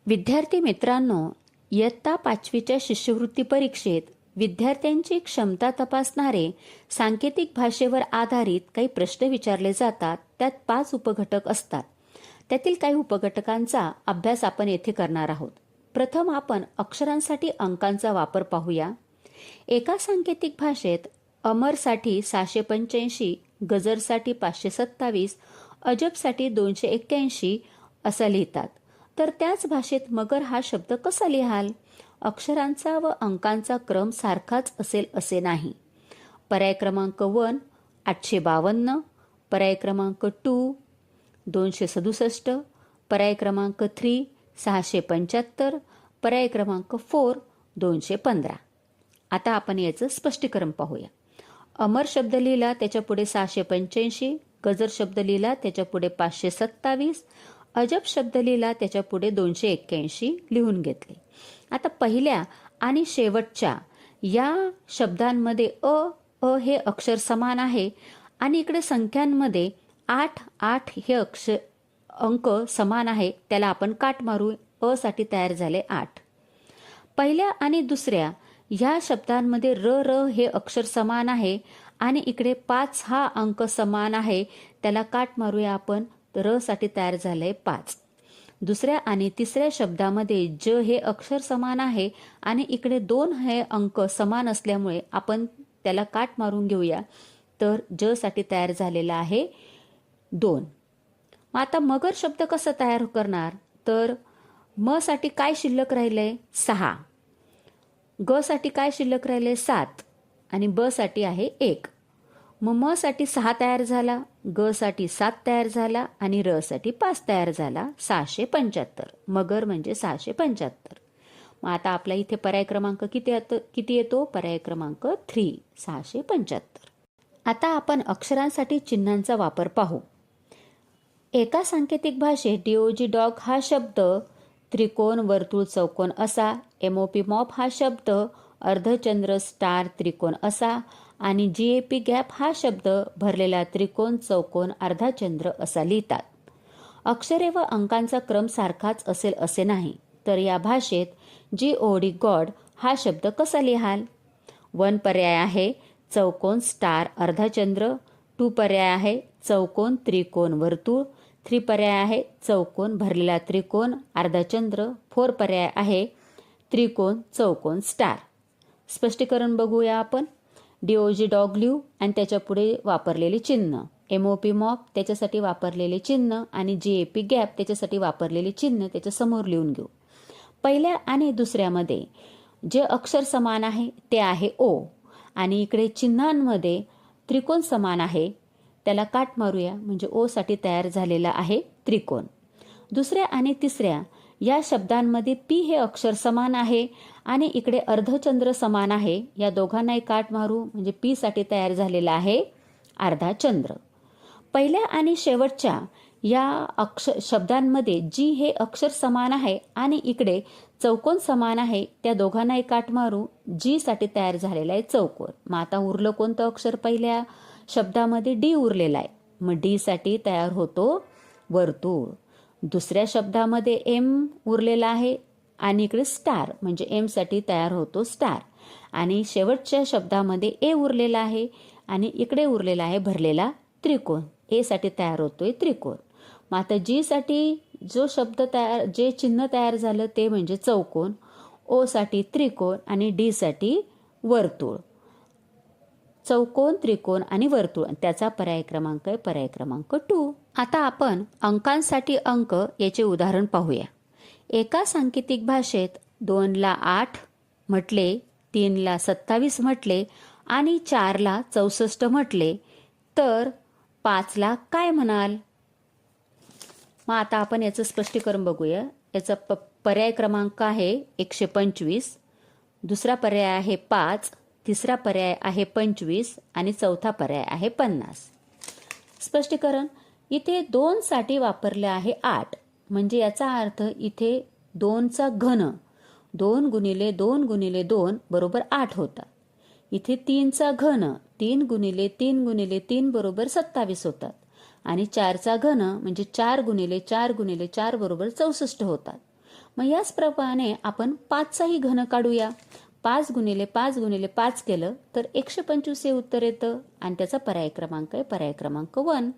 विद्यार्थी मित्रांनो, इयत्ता 5वीच्या शिष्यवृत्ती परीक्षेत विद्यार्थ्यांची क्षमता तपासणारे सांकेतिक भाषेवर आधारित काही प्रश्न विचारले जातात. त्यात 5 उपघटक असतात. त्यातील काही उपघटकांचा अभ्यास आपण येथे करणार आहोत. प्रथम आपण अक्षरांसाठी अंकांचा वापर पाहूया. एका सांकेतिक भाषेत अमरसाठी 685, गजरसाठी 527, अजबसाठी 281 असा लिहितात. तर त्याच भाषेत मगर हा शब्द कसा लिहाल? अक्षरांचा व अंकांचा क्रम सारखाच असेल असे नाही. पर्याय क्रमांक 1 852, पर्याय क्रमांक 2 267, पर्याय क्रमांक 3 675, पर्याय क्रमांक 4 215. आता आपण याचं स्पष्टीकरण पाहूया. अमर शब्द लिहिला त्याच्या पुढे 685, गजर शब्द लिहिला त्याच्या पुढे 527, अजब शब्द लिहिला त्याच्या पुढे 281 लिहून घेतले. आता पहिल्या आणि शेवटच्या या शब्दांमध्ये अ हे अक्षर समान आहे आणि इकडे संख्यांमध्ये 8 हे अंक समान आहे. त्याला आपण काट मारू. अ साठी तयार झाले 8. पहिल्या आणि दुसऱ्या या शब्दांमध्ये र हे अक्षर समान आहे आणि इकडे 5 हा अंक समान आहे. त्याला काट मारूया आपण. र साठी तयार झालंय 5. दुसऱ्या आणि तिसऱ्या शब्दामध्ये ज हे अक्षर समान आहे आणि इकडे 2 हे अंक समान असल्यामुळे आपण त्याला काट मारून घेऊया. तर ज साठी तयार झालेला आहे 2. मग आता मगर शब्द कसा तयार करणार? तर म साठी काय शिल्लक राहिलंय? 6. ग साठी काय शिल्लक राहिलंय? 7 आणि ब साठी आहे 1. मग म साठी 6 तयार झाला, ग साठी 7 तयार झाला आणि र साठी 5 तयार झाला. 675. मगर म्हणजे 675. मग आता आपला इथे पर्याय क्रमांक किती येतो? पर्याय क्रमांक 3 675. आता आपण अक्षरांसाठी चिन्हांचा वापर पाहू. एका सांकेतिक भाषेत डीओजी डॉग हा शब्द त्रिकोण वर्तुळ चौकोन असा, एमओपी मॉप हा शब्द अर्धचंद्र स्टार त्रिकोण असा आणि जीएपी गॅप हा शब्द भरलेला त्रिकोण चौकोन अर्धाचंद्र असा लिहितात. अक्षरे व अंकांचा क्रम सारखाच असेल असे नाही. तर या भाषेत जीओडी गॉड हा शब्द कसा लिहाल? 1 पर्याय आहे चौकोन स्टार अर्धाचंद्र, 2 पर्याय आहे चौकोन त्रिकोण वर्तुळ, 3 पर्याय आहे चौकोन भरलेला त्रिकोण अर्धाचंद्र, 4 पर्याय आहे त्रिकोण चौकोन स्टार. स्पष्टीकरण बघूया आपण. डीओजी डॉग लिहू आणि त्याच्या पुढे वापरलेले चिन्ह, एमओपी मॉप त्याच्यासाठी वापरलेले चिन्ह आणि जीएपी गॅप त्याच्यासाठी वापरलेले चिन्ह त्याच्या समोर लिहून घेऊ. पहिल्या आणि दुसऱ्यामध्ये जे अक्षर समान आहे ते आहे ओ आणि इकडे चिन्हांमध्ये त्रिकोण समान आहे. त्याला काट मारूया म्हणजे ओ साठी तयार झालेला आहे त्रिकोण. दुसऱ्या आणि तिसऱ्या या शब्दांमध्ये पी हे अक्षर समान आहे आणि इकडे अर्धचंद्र समान आहे. या दोघांनाही काट मारू म्हणजे पी साठी तयार झालेला आहे अर्धाचंद्र. पहिल्या आणि शेवटच्या या शब्दांमध्ये जी हे अक्षर समान आहे आणि इकडे चौकोन समान आहे. त्या दोघांनाही काट मारू. जी साठी तयार झालेला आहे चौकोन. मग आता उरलं कोणतं अक्षर? पहिल्या शब्दामध्ये डी उरलेला आहे. मग डी साठी तयार होतो वर्तुळ. दुसऱ्या शब्दामध्ये एम उरलेला आहे आणि इकडे स्टार म्हणजे एम साठी तयार होतो स्टार. आणि शेवटच्या शब्दामध्ये ए उरलेला आहे आणि इकडे उरलेला आहे भरलेला त्रिकोण. ए साठी तयार होतोय त्रिकोण. मग आता जी साठी जे चिन्ह तयार झालं ते म्हणजे चौकोन, ओ साठी त्रिकोण आणि डी साठी वर्तुळ. चौकोन, त्रिकोण आणि वर्तुळ. त्याचा पर्याय क्रमांक आहे पर्याय क्रमांक 2. आता आपण अंकांसाठी अंक याचे उदाहरण पाहूया. एका सांकेतिक भाषेत 2 ला 8 म्हटले, 3 ला 27 म्हटले आणि 4 ला 64 म्हटले तर 5 ला काय म्हणाल? मग आता आपण याचं स्पष्टीकरण बघूया. याचा पर्याय क्रमांक आहे 125, दुसरा पर्याय आहे 5, तिसरा पर्याय आहे 25 आणि चौथा पर्याय आहे 50. स्पष्टीकरण. इथे 2 साठी वापरले आहे 8 म्हणजे याचा अर्थ इथे 2चा घन 2 गुणिले 2 गुणिले 2 बरोबर 8 होता. इथे 3चा घन 3 गुणिले 3 गुणिले 3 बरोबर 27 होतात आणि 4चा घन म्हणजे 4 गुणिले 4 गुणिले 4 बरोबर 64 होतात. मग याचप्रमाणे आपण 5चाही घन काढूया. 5 गुणिले 5 गुणिले 5 केलं तर 125 हे उत्तर येतं आणि त्याचा पर्याय क्रमांक आहे पर्याय क्रमांक 1.